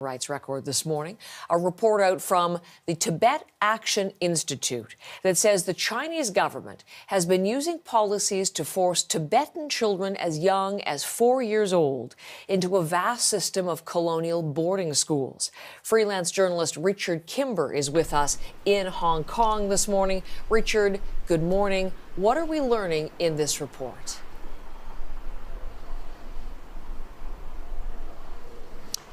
Rights record this morning. A report out from the Tibet Action Institute that says the Chinese government has been using policies to force Tibetan children as young as 4 years old into a vast system of colonial boarding schools. Freelance journalist Richard Kimber is with us in Hong Kong this morning. Richard, good morning. What are we learning in this report?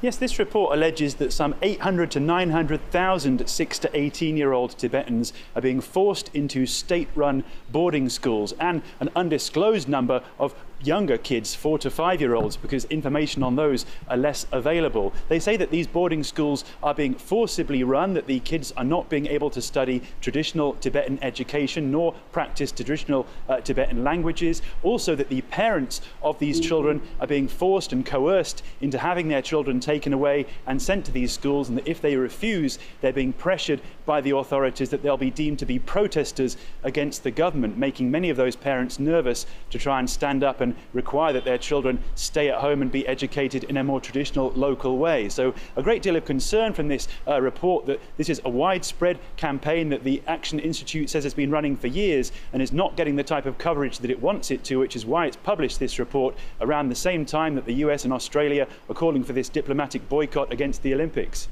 Yes, this report alleges that some 800 to 900,000 6 to 18-year-old Tibetans are being forced into state-run boarding schools, and an undisclosed number of younger kids, 4 to 5-year-olds, because information on those are less available. They say that these boarding schools are being forcibly run, that the kids are not being able to study traditional Tibetan education nor practice traditional Tibetan languages. Also, that the parents of these children are being forced and coerced into having their children taken away and sent to these schools, and that if they refuse, they're being pressured by the authorities that they'll be deemed to be protesters against the government, making many of those parents nervous to try and stand up and require that their children stay at home and be educated in a more traditional local way. So a great deal of concern from this report that this is a widespread campaign that the Action Institute says has been running for years and is not getting the type of coverage that it wants it to, which is why it's published this report around the same time that the US and Australia are calling for this diplomatic boycott against the Olympics.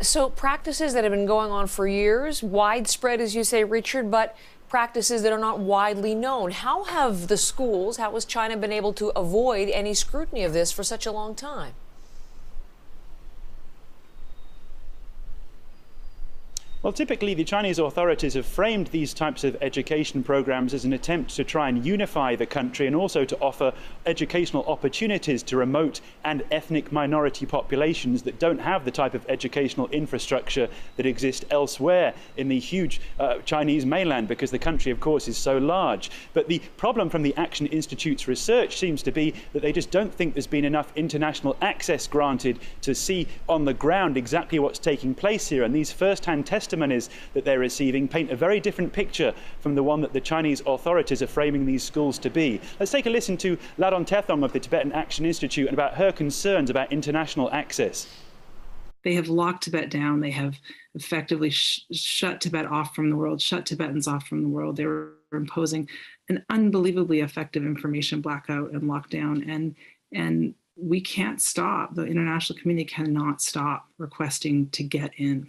So practices that have been going on for years, widespread, as you say, Richard, but practices that are not widely known. How have the schools, how has China been able to avoid any scrutiny of this for such a long time? Well, typically the Chinese authorities have framed these types of education programs as an attempt to try and unify the country and also to offer educational opportunities to remote and ethnic minority populations that don't have the type of educational infrastructure that exists elsewhere in the huge Chinese mainland, because the country, of course, is so large. But the problem from the Action Institute's research seems to be that they just don't think there's been enough international access granted to see on the ground exactly what's taking place here. And these first-hand testimonies that they're receiving paint a very different picture from the one that the Chinese authorities are framing these schools to be. Let's take a listen to Ladon Tethong of the Tibetan Action Institute and about her concerns about international access. They have locked Tibet down. They have effectively shut Tibet off from the world, shut Tibetans off from the world. They were imposing an unbelievably effective information blackout and lockdown. And we can't stop. The international community cannot stop requesting to get in.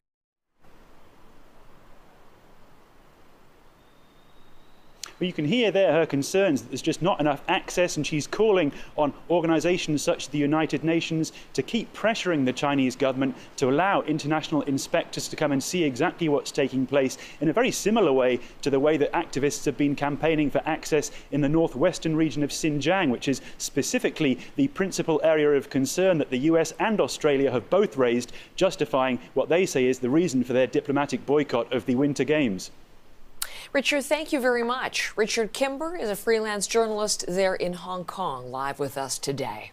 But you can hear there her concerns that there's just not enough access, and she's calling on organisations such as the United Nations to keep pressuring the Chinese government to allow international inspectors to come and see exactly what's taking place, in a very similar way to the way that activists have been campaigning for access in the northwestern region of Xinjiang, which is specifically the principal area of concern that the US and Australia have both raised, justifying what they say is the reason for their diplomatic boycott of the Winter Games. Richard, thank you very much. Richard Kimber is a freelance journalist there in Hong Kong, live with us today.